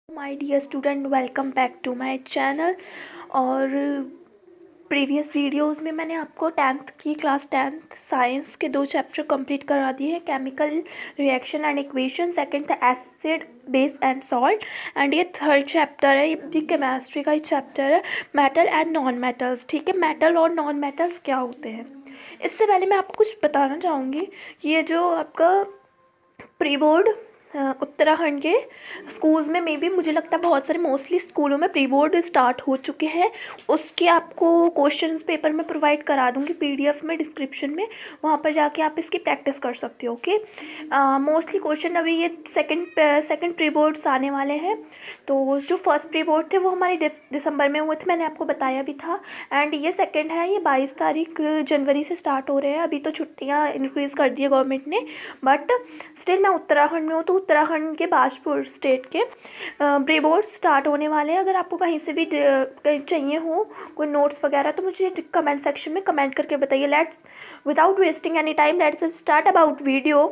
My dear student, welcome back to my channel. और previous videos में मैंने आपको क्लास टेंथ साइंस के 2 चैप्टर कंप्लीट करा दिए हैं। Chemical reaction and equation, second था acid base and salt, and ये थर्ड चैप्टर है, ये केमिस्ट्री का ही चैप्टर है, मेटल एंड नॉन मेटल्स। ठीक है, मेटल और नॉन मेटल्स क्या होते हैं। इससे पहले मैं आपको कुछ बताना चाहूँगी। ये जो आपका प्री बोर्ड उत्तराखंड के स्कूल्स में मे बी मुझे लगता है बहुत सारे मोस्टली स्कूलों में प्री बोर्ड स्टार्ट हो चुके हैं। उसके आपको क्वेश्चन पेपर में प्रोवाइड करा दूँगी पीडीएफ में, डिस्क्रिप्शन में, वहाँ पर जाके आप इसकी प्रैक्टिस कर सकते हो। ओके, मोस्टली क्वेश्चन अभी ये सेकंड प्री बोर्ड्स आने वाले हैं। तो जो फर्स्ट प्री बोर्ड थे वो हमारे दिसंबर में हुए थे, मैंने आपको बताया भी था। एंड ये सेकेंड है, ये 22 तारीख जनवरी से स्टार्ट हो रहे हैं। अभी तो छुट्टियाँ इंक्रीज़ कर दी है गवर्नमेंट ने, बट स्टिल मैं उत्तराखंड में हूँ, तो उत्तराखंड के बाजपुर स्टेट के प्री बोर्ड स्टार्ट होने वाले हैं। अगर आपको कहीं से भी चाहिए हो कोई नोट्स वगैरह तो मुझे कमेंट सेक्शन में कमेंट करके बताइए। Let's without wasting any time let's start about video.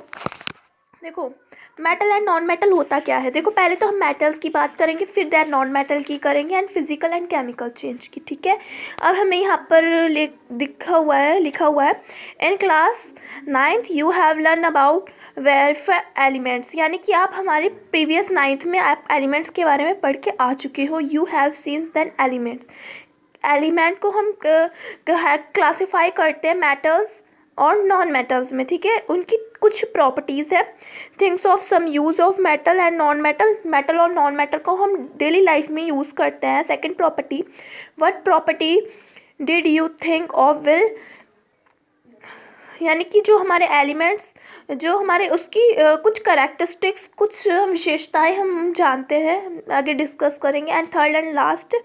देखो, मेटल एंड नॉन मेटल होता क्या है। देखो, पहले तो हम मेटल्स की बात करेंगे, फिर दैट नॉन मेटल की करेंगे, and physical and chemical change की। ठीक है, अब हमें यहाँ पर लिखा हुआ है in class 9th you have learn about verify elements, यानी कि आप हमारे प्रीवियस 9th में आप एलिमेंट्स के बारे में पढ़ के आ चुके हो। You have seen that elements, element को हम क्लासीफाई करते हैं मेटल्स और नॉन मेटल्स में। ठीक है, उनकी कुछ प्रॉपर्टीज़ है। Things of some use of metal and non metal, metal और नॉन मेटल को हम डेली लाइफ में यूज़ करते हैं। Second property, what property did you think of will, यानी कि जो हमारे एलिमेंट्स, जो हमारे उसकी कुछ करेक्टरिस्टिक्स, कुछ विशेषताएं हम जानते हैं, आगे डिस्कस करेंगे। एंड थर्ड एंड लास्ट,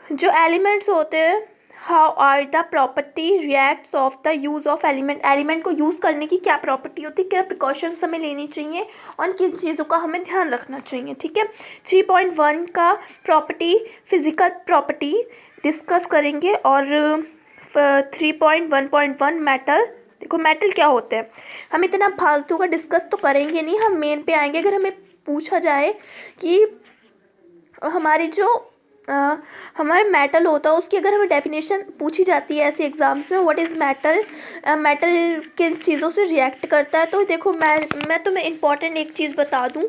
जो एलिमेंट्स होते हैं, how are the property reacts of the use of element, element को यूज़ करने की क्या प्रॉपर्टी होती है, क्या प्रिकॉशंस हमें लेनी चाहिए और किन चीज़ों का हमें ध्यान रखना चाहिए। ठीक है, 3.1 का प्रॉपर्टी, फिजिकल प्रॉपर्टी डिस्कस करेंगे, और 3.1.1 मेटल। देखो, मेटल क्या होते हैं, हम इतना फालतू का डिस्कस तो करेंगे नहीं, हम मेन पे आएंगे। अगर हमें पूछा जाए कि हमारी जो हमारा मेटल होता है उसकी अगर हमें डेफिनेशन पूछी जाती है ऐसे एग्जाम्स में, व्हाट इज़ मेटल, मेटल किन चीज़ों से रिएक्ट करता है, तो देखो मैं तुम्हें इम्पॉर्टेंट एक चीज़ बता दूं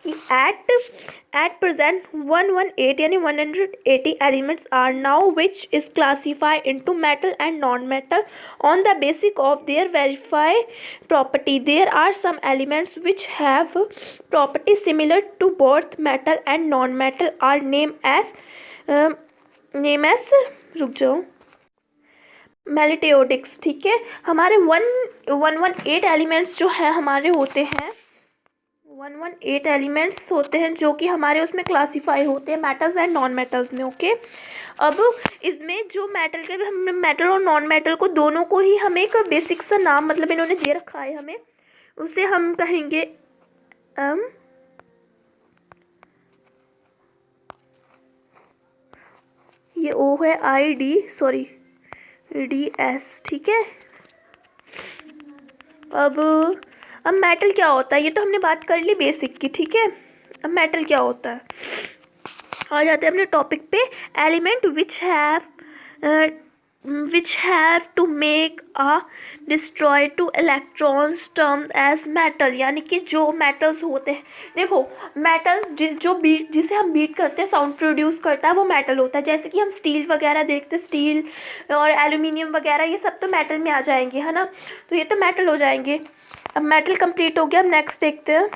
कि एट प्रेजेंट 118 यानी 180 elements are now which is classified into metal and non metal on the basic of their verify property. There are some elements which have property similar to both metal and non-metal are named as रुक जाओ, मेलिटियोडिक्स। ठीक है, हमारे 118 elements जो है हमारे होते हैं, 118 एलिमेंट्स होते हैं जो कि हमारे उसमें क्लासीफाई होते हैं मेटल्स एंड नॉन मेटल्स में। ओके, अब इसमें जो मेटल के, हम मेटल और नॉन मेटल को दोनों को ही हमें एक बेसिक सा नाम मतलब इन्होंने दे रखा है हमें, उसे हम कहेंगे ये ओ है I D, sorry D S. ठीक है, अब मेटल क्या होता है, ये तो हमने बात कर ली बेसिक की। ठीक है, अब मेटल क्या होता है, आ जाते हैं अपने टॉपिक पे। Element which have to make a destroy to electrons termed as metal, यानी कि जो मेटल्स होते हैं, देखो मेटल्स जो बीट, जिसे हम बीट करते हैं, साउंड प्रोड्यूस करता है, वो मेटल होता है। जैसे कि हम स्टील वगैरह देखते हैं, स्टील और एल्यूमिनियम वगैरह, ये सब तो मेटल में आ जाएंगे, है ना, तो ये तो मेटल हो जाएंगे। अब मेटल कंप्लीट हो गया, अब नेक्स्ट देखते हैं।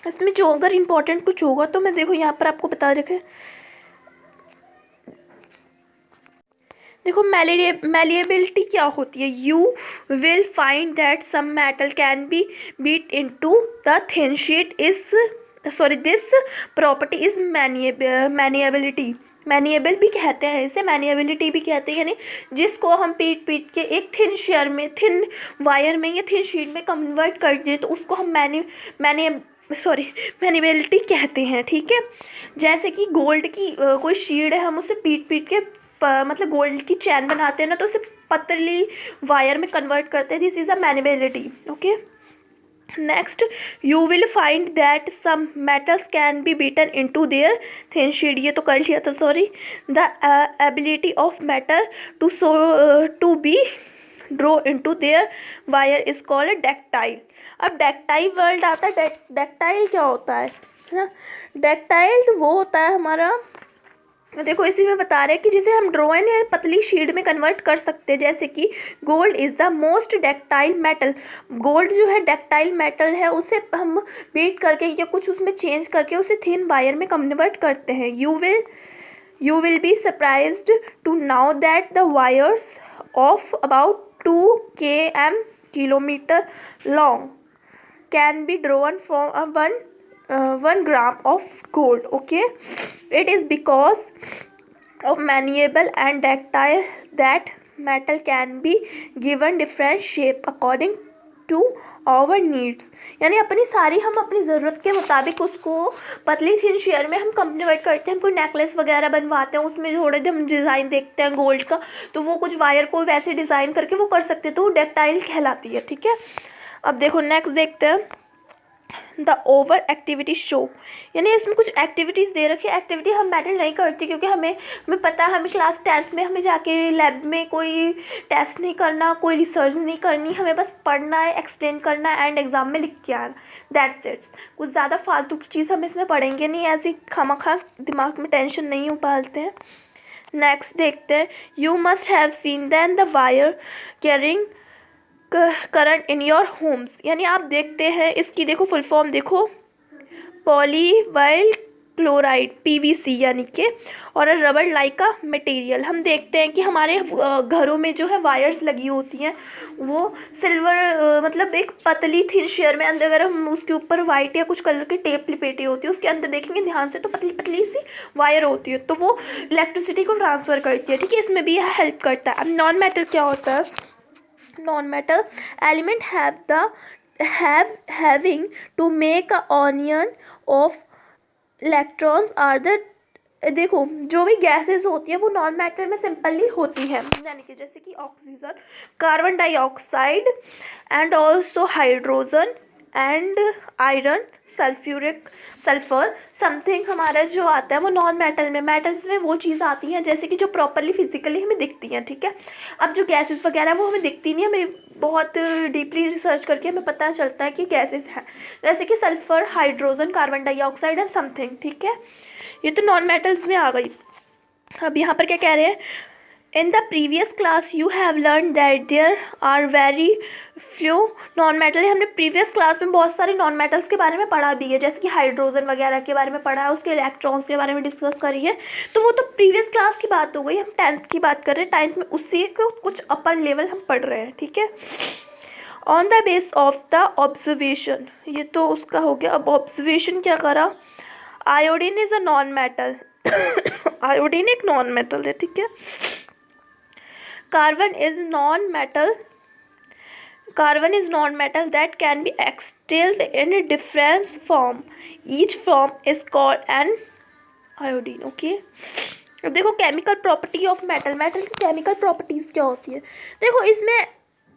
इसमें जो अगर इम्पोर्टेंट कुछ होगा तो मैं देखो यहाँ पर आपको बता रखे। देखो, मैलिएबिलिटी क्या होती है, you will find that some metal can be beat into the thin sheet is sorry this property is malleability, malleable भी कहते हैं इसे, मैनिएबिलिटी भी कहते हैं, यानी जिसको हम पीट के एक थिन शेयर में, थिन वायर में या थिन शीट में कन्वर्ट कर दें तो उसको हम मैनिएबिलिटी कहते हैं। ठीक है, जैसे कि गोल्ड की कोई शीट है, हम उसे पीट के मतलब गोल्ड की चैन बनाते हैं ना, तो उसे पतली वायर में कन्वर्ट करते हैं। This is a malleability. Okay, Next, you will find that some metals can be beaten into their thin sheet. ये तो कर लिया था, sorry. The ability of metal to be draw into their wire is called ductile. अब ductile word आता है. Ductile क्या होता है ना? डक्टाइल वो होता है हमारा, देखो इसी में बता रहे हैं कि जिसे हम ड्रॉ एंड पतली शीट में कन्वर्ट कर सकते हैं. जैसे कि gold is the most ductile metal. Gold जो है डक्टाइल मेटल है, उसे हम बीट करके या कुछ उसमें चेंज करके उसे थिन वायर में कन्वर्ट करते हैं. You will be surprised to now that the wires of about 2 km kilometre long can be drawn from a 1 gram of gold. Okay, it is because of malleable and ductile that metal can be given different shape according to our needs. यानी हम अपनी ज़रूरत के मुताबिक उसको पतली thin sheet में हम कन्वर्ट करते हैं. हम कोई नेकलेस वगैरह बनवाते हैं, उसमें थोड़े हम डिज़ाइन देखते हैं गोल्ड का, तो वो कुछ वायर को वैसे डिज़ाइन करके वो कर सकते हैं, तो वो डक्टाइल कहलाती है. ठीक है, अब देखो नेक्स्ट देखते हैं. द ओवर एक्टिविटी शो, यानी इसमें कुछ एक्टिविटीज़ दे रखी है. एक्टिविटी हम मैटर नहीं करती क्योंकि हमें पता है, हमें क्लास 10th में हमें जाके लैब में कोई टेस्ट नहीं करना, कोई रिसर्च नहीं करनी, हमें बस पढ़ना है, एक्सप्लेन करना है एंड एग्ज़ाम में लिख के आना. That's it's. कुछ ज़्यादा फालतू की चीज़ हम इसमें पढ़ेंगे नहीं, ऐसी खामखा दिमाग में टेंशन नहीं उबालते हैं. नेक्स्ट देखते हैं. You must have seen then the wire carrying current in your homes, यानी आप देखते हैं इसकी, देखो फुल फॉर्म देखो, पॉलीवाइल क्लोराइड PVC यानी कि, और रबर लाइक का मटेरियल. हम देखते हैं कि हमारे घरों में जो है वायर्स लगी होती हैं वो सिल्वर मतलब एक पतली थिन शेयर में अंदर, अगर हम उसके ऊपर वाइट या कुछ कलर की टेप लिपेटी होती है, उसके अंदर देखेंगे ध्यान से तो पतली पतली सी वायर होती है, तो वो इलेक्ट्रिसिटी को ट्रांसफ़र करती है. ठीक है, इसमें भी यह हेल्प करता है. अब नॉन मेटल क्या होता है? Non-metal element having to make a union of electrons are the, देखो जो भी गैसेस होती है वो नॉन मैटर में सिंपली होती है, यानी कि जैसे कि oxygen, carbon dioxide and also hydrogen and iron, sulphur something हमारा जो आता है वो नॉन मेटल में. मेटल्स में वो चीज़ आती हैं जैसे कि जो प्रॉपरली फिजिकली हमें दिखती हैं. ठीक है, अब जो गैसेस वगैरह वो हमें दिखती नहीं है, हमें बहुत डीपली रिसर्च करके हमें पता चलता है कि गैसेस हैं, जैसे कि sulphur, hydrogen, carbon dioxide and something. ठीक है, ये तो नॉन मेटल्स में आ गई. अब यहाँ पर क्या कह रहे हैं? In the previous class you have learned that there are very few non-metal. हमने प्रीवियस क्लास में बहुत सारे नॉन मेटल्स के बारे में पढ़ा भी है, जैसे कि हाइड्रोजन वगैरह के बारे में पढ़ा है, उसके इलेक्ट्रॉन्स के बारे में डिस्कस करी है, तो वो तो प्रीवियस क्लास की बात हो गई. हम 10th की बात कर रहे हैं, 10th में उसी को कुछ अपर लेवल हम पढ़ रहे हैं. ठीक है, on the base of the observation, ये तो उसका हो गया. अब ऑब्जर्वेशन क्या करा? Iodine is a non metal. Iodine एक नॉन मेटल है. ठीक है, Carbon is non-metal that can be exhaled in a different form. Each form is called an iodine. Okay. अब देखो केमिकल प्रॉपर्टी ऑफ मेटल की chemical properties क्या होती है. देखो इसमें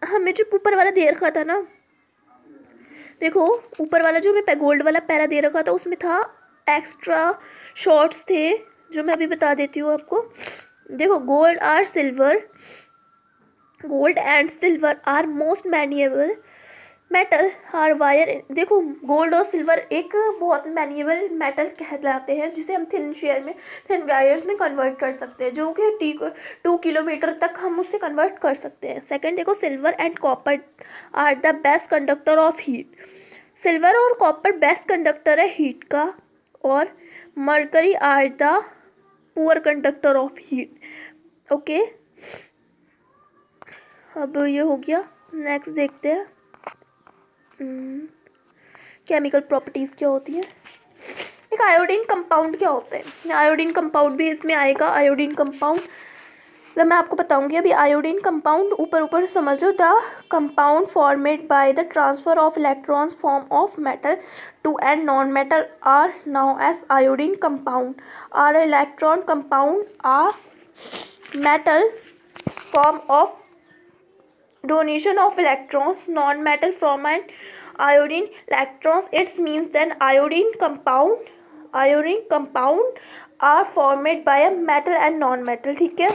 हमें जो ऊपर वाला दे रखा था ना, देखो ऊपर वाला जो हमें गोल्ड वाला पैरा दे रखा था उसमें था एक्स्ट्रा शॉर्ट्स थे जो मैं अभी बता देती हूँ आपको. देखो gold and silver are most malleable metal are wire. देखो गोल्ड और सिल्वर एक बहुत मैनिएबल मेटल कहलाते हैं जिसे हम थिन शेयर में, थिन वायर्स में कन्वर्ट कर सकते हैं, जो कि 2 किलोमीटर तक हम उससे कन्वर्ट कर सकते हैं. सेकंड देखो, silver and copper are the best conductor of heat. Silver और कॉपर बेस्ट कंडक्टर है हीट का, और mercury are the poor conductor of heat. Okay, अब ये हो गया. नेक्स्ट देखते हैं केमिकल प्रॉपर्टीज़ क्या होती हैं. एक आयोडीन कंपाउंड क्या होता है? आयोडीन कंपाउंड भी इसमें आएगा. आयोडीन कंपाउंड जब मैं आपको बताऊंगी. अभी आयोडीन कंपाउंड ऊपर समझ लो. The compound formed by the transfer of electrons from of metal to and non metal are known as आयोडीन compound. Are electron compound are metal from of donation of electrons. Non-metal from an iodine electrons, it means then iodine compound are formed by a metal and non-metal. ठीक है,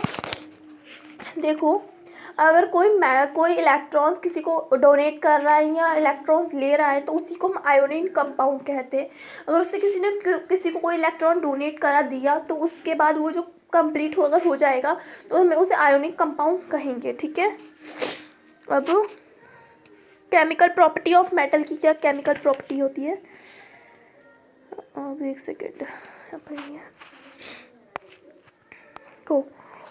देखो अगर कोई electrons किसी को donate कर रहा है या इलेक्ट्रॉन्स ले रहा है तो उसी को हम आयोडीन कंपाउंड कहते हैं. अगर उससे किसी को कोई इलेक्ट्रॉन डोनेट करा दिया तो उसके बाद वो जो कंप्लीट हो जाएगा तो हमें उसे आयोनिक कंपाउंड कहेंगे. ठीक है, अब केमिकल प्रॉपर्टी ऑफ मेटल की क्या केमिकल प्रॉपर्टी होती है. अब एक सेकेंड को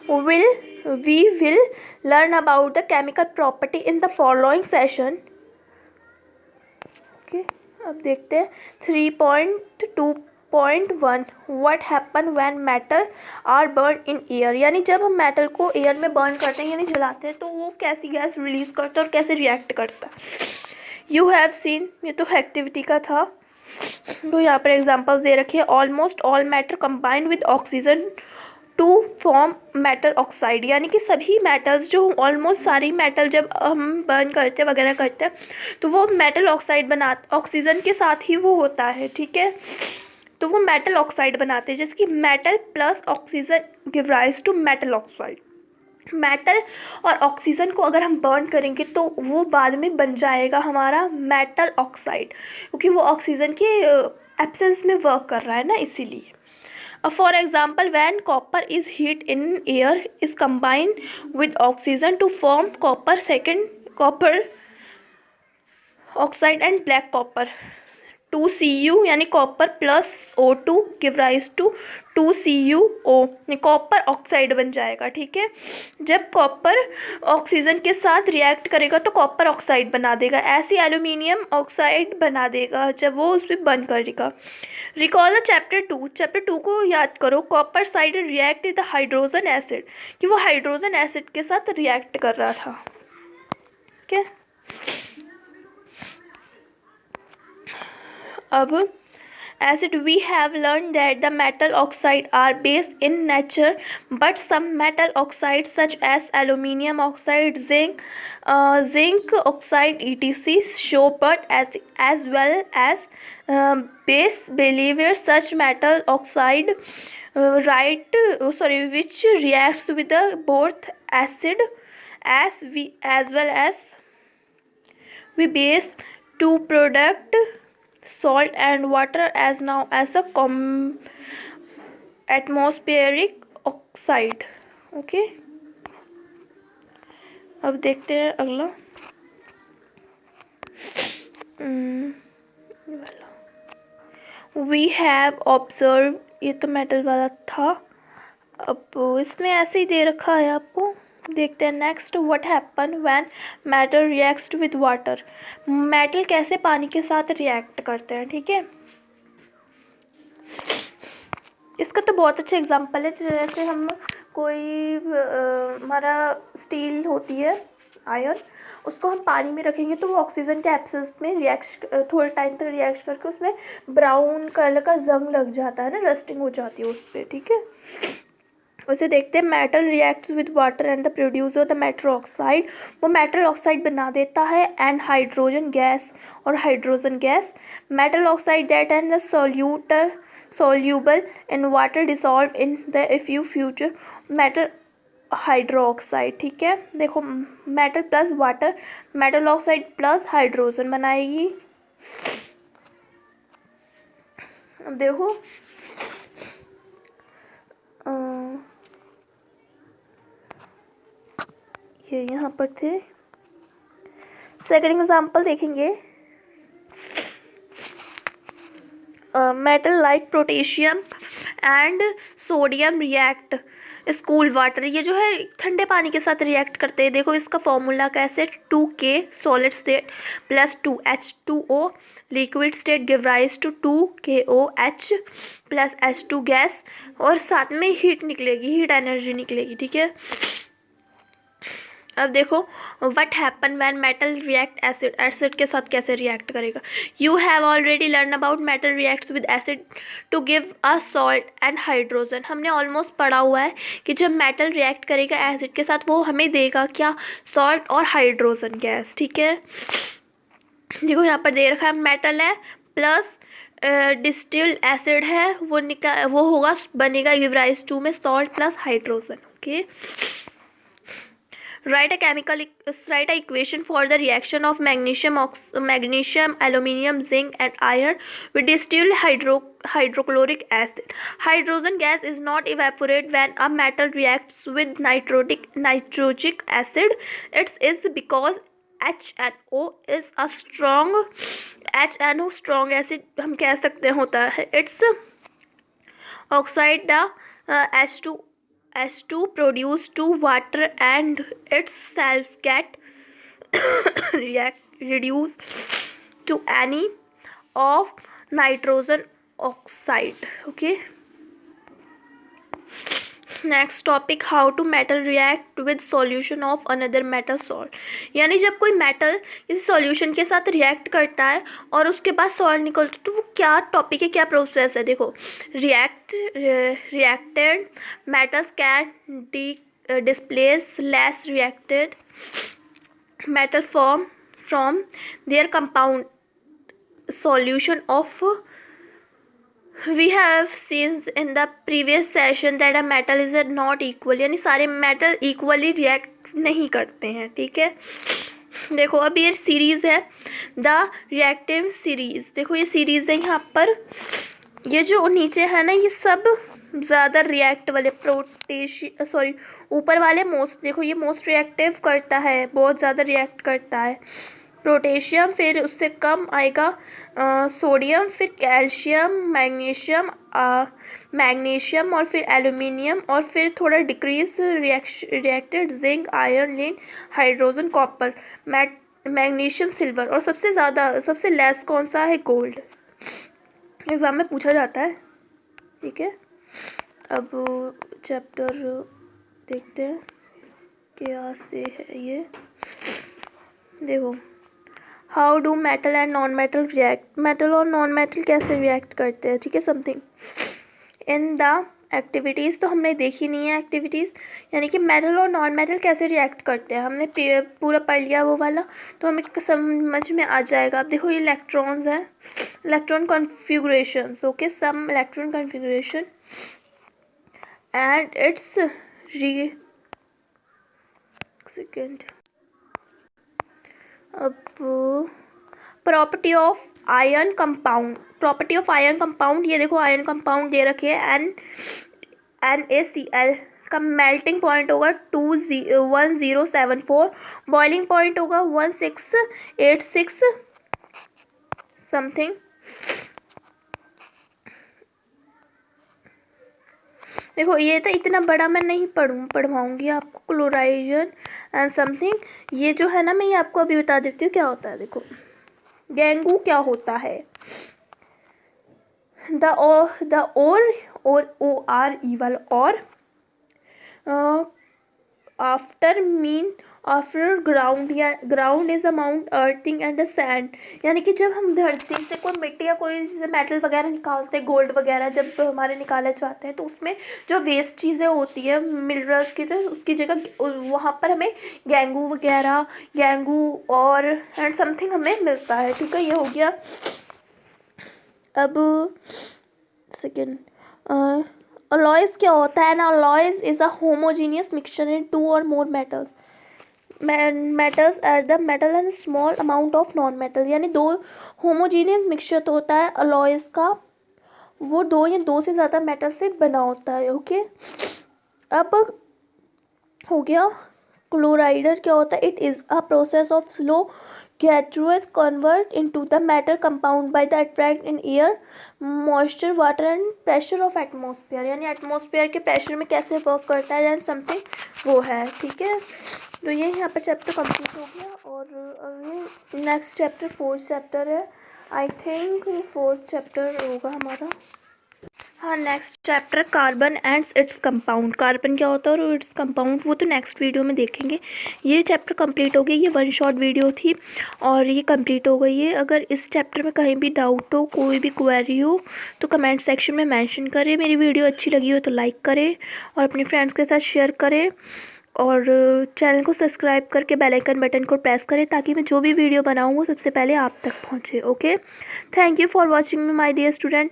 we will learn about the chemical property in the following session. Okay, अब देखते हैं 3.2.1 what happen when metal are burned in air. यानी जब हम मेटल को एयर में बर्न करते हैं यानी जलाते हैं तो वो कैसी गैस रिलीज करता है और कैसे रिएक्ट करता है. यू हैव सीन, ये तो एक्टिविटी का था. तो यहाँ पर एग्जांपल्स दे रखे हैं. Almost all matter combined with oxygen to form metal oxide. यानी कि सभी मेटल्स जो ऑलमोस्ट सारी मेटल जब हम बर्न करते हैं वगैरह करते हैं तो वो मेटल ऑक्साइड ऑक्सीजन के साथ ही वो होता है. ठीक है, तो वो मेटल ऑक्साइड बनाते हैं जैसे कि metal plus oxygen give rise to metal oxide. Metal और ऑक्सीजन को अगर हम बर्न करेंगे तो वो बाद में बन जाएगा हमारा मेटल ऑक्साइड, क्योंकि वो ऑक्सीजन के एब्सेंस में वर्क कर रहा है ना, इसीलिए. For example, when copper is heat in air is combined with oxygen to form copper oxide and black copper. 2Cu यानी copper plus O2 give rise to 2CuO, copper oxide बन जाएगा. ठीक है, जब कॉपर ऑक्सीजन के साथ react करेगा तो कॉपर ऑक्साइड बना देगा. ऐसे एल्यूमिनियम ऑक्साइड बना देगा जब वो उस पर बर्न करेगा. रिकॉल द चैप्टर 2 को याद करो. Copper side react with hydrogen acid, कि वो हाइड्रोजन एसिड के साथ रिएक्ट कर रहा था. ठीक है, अब acid we have learned that the metal oxide are based in nature, but some metal oxides such as aluminium oxide, zinc oxide etc show birth as well as base behavior. Such metal oxide which reacts with the both acid as well as base to product salt and water as now as a atmospheric oxide. Okay, अब देखते हैं अगला. We have observe, ये तो metal वाला था. अब इसमें ऐसे ही दे रखा है आपको. देखते हैं next. What happen when metal reacts with water. Metal कैसे पानी के साथ रिएक्ट करते हैं. ठीक है, इसका तो बहुत अच्छा एग्जांपल है. जैसे हम कोई हमारा स्टील होती है आयरन, उसको हम पानी में रखेंगे तो वो ऑक्सीजन के एब्सेंस में थोड़े टाइम तक रिएक्ट करके उसमें ब्राउन कलर का जंग लग जाता है ना, रस्टिंग हो जाती है उस पर. ठीक है, उसे देखते हैं. Metal reacts with water and the producer the metal oxide, वो मेटल ऑक्साइड बना देता है. एंड हाइड्रोजन गैस और hydrogen gas. Metal oxide that and the soluble in water dissolve in the few future metal hydroxide. ठीक है, देखो metal plus water metal oxide plus hydrogen बनाएगी. अब देखो ये यहाँ पर थे. सेकंड एग्जांपल देखेंगे. Metal like potassium and sodium react cool water. ये जो है ठंडे पानी के साथ रिएक्ट करते हैं. देखो इसका फॉर्मूला कैसे. 2K solid state plus 2H2O liquid state give rise to 2KOH plus H2 gas, और साथ में हीट निकलेगी, हीट एनर्जी निकलेगी. ठीक है, अब देखो what happen when metal react acid. Acid के साथ कैसे रिएक्ट करेगा. You have already learn about metal reacts with acid to give a salt and hydrogen. हमने ऑलमोस्ट पढ़ा हुआ है कि जब मेटल रिएक्ट करेगा एसिड के साथ वो हमें देगा क्या, सॉल्ट और हाइड्रोजन गैस. ठीक है, देखो यहाँ पर दे रखा है मेटल है प्लस डिस्टिल्ड एसिड है, वो होगा बनेगा गिव राइज टू में salt plus hydrogen. Okay, write a equation for the reaction of magnesium, aluminium, zinc and iron with distilled hydrochloric acid. Hydrogen gas is not evaporate when a metal reacts with nitric acid. It is because HNO is a strong acid हम कह सकते हैं होता है. It's oxide the H2 produce to water and itself get reduced to any of nitrogen oxide. Okay, next topic, how to metal react with solution of another metal salt. यानी जब कोई metal किसी सॉल्यूशन के साथ react करता है और उसके बाद सॉल्ट निकलता है तो वो क्या टॉपिक है, क्या प्रोसेस है। देखो, reacted metals can displace less reacted metal from there compound solution of we have seen in the previous session that a metal is not equal, यानी सारे मेटल इक्वली रिएक्ट नहीं करते हैं। ठीक है, देखो अब ये सीरीज़ है द रिएक्टिव सीरीज़। देखो ये सीरीज़ है, यहाँ पर ये जो नीचे है ना ये सब ज़्यादा रिएक्ट वाले ऊपर वाले मोस्ट, देखो ये मोस्ट रिएक्टिव करता है, बहुत ज़्यादा रिएक्ट करता है पोटेशियम, फिर उससे कम आएगा सोडियम, फिर कैल्शियम, मैग्नीशियम और फिर एल्यूमिनियम और फिर थोड़ा decrease reacted zinc, iron, lead, hydrogen, copper, magnesium, silver और सबसे लेस कौन सा है, गोल्ड। एग्ज़ाम में पूछा जाता है। ठीक है, अब चैप्टर देखते हैं क्या से है ये। देखो, how do metal and non metal react, metal और नॉन मेटल कैसे रिएक्ट करते हैं। ठीक है, समथिंग इन द एक्टिविटीज़ तो हमने देखी नहीं है एक्टिविटीज़, यानी कि मेटल और नॉन मेटल कैसे रिएक्ट करते हैं हमने पूरा पढ़ लिया वो वाला, तो हमें समझ में आ जाएगा। अब देखो ये इलेक्ट्रॉन्स हैं, electron configurations. Okay, some electron configuration and its अब प्रॉपर्टी ऑफ आयन कंपाउंड, ये देखो आयन कंपाउंड दे रखे हैं NaCl का मेल्टिंग पॉइंट होगा 1074, बॉइलिंग पॉइंट होगा 1686 समथिंग। देखो ये तो इतना बड़ा मैं नहीं पढ़वाऊँगी आपको, क्लोराइजन एंड समथिंग। ये जो है ना मैं ये आपको अभी बता देती हूँ क्या होता है। देखो गैंगू क्या होता है, द और OR इवल और after ground is amount earthing and the sand, यानी कि जब हम धरती से कोई मिट्टी या कोई मेटल वगैरह निकालते हैं, गोल्ड वगैरह जब हमारे निकाले जाते हैं तो उसमें जो वेस्ट चीज़ें होती है मिनरल्स की, तो उसकी जगह वहाँ पर हमें गैंगू और एंड समथिंग हमें मिलता है। ठीक है, ये हो गया। अब सेकेंड, अलॉयज क्या होता है ना, alloys is a homogeneous mixture in 2 or more metals at the metal and small amount of non metal, यानी 2 होमोजीनियस मिक्सचर तो होता है अलॉयज का, वो 2 या 2 से ज़्यादा मेटल से बना होता है। ओके, अब हो गया क्लोराइडर क्या होता है, it is a process of slow gaseous convert into the metal compound by the attract in air, moisture, water and pressure of atmosphere, यानी एटमॉस्फेयर के प्रेशर में कैसे वर्क करता है एंड समथिंग वो है। ठीक है, तो ये यहाँ पर चैप्टर कंप्लीट हो गया और अभी नेक्स्ट चैप्टर 4th चैप्टर है, आई थिंक 4th चैप्टर होगा हमारा। हाँ, next chapter carbon and its compound, carbon क्या होता है और इट्स कंपाउंड, वो तो नेक्स्ट वीडियो में देखेंगे। ये चैप्टर कंप्लीट हो गया, ये 1 शॉर्ट वीडियो थी और ये कंप्लीट हो गई है। अगर इस चैप्टर में कहीं भी डाउट हो, कोई भी क्वेरी हो तो कमेंट सेक्शन में मेंशन करें। मेरी वीडियो अच्छी लगी हो तो लाइक करें और अपने फ्रेंड्स के साथ शेयर करें और चैनल को सब्सक्राइब करके बेल आइकन बटन को प्रेस करें ताकि मैं जो भी वीडियो बनाऊँ वो सबसे पहले आप तक पहुँचे। Okay, thank you for watching me my dear student.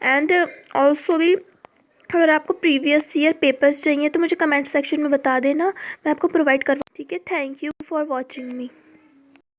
And also भी अगर आपको प्रीवियस ईयर पेपर्स चाहिए तो मुझे कमेंट सेक्शन में बता देना, मैं आपको प्रोवाइड करवा। ठीक है, thank you for watching me.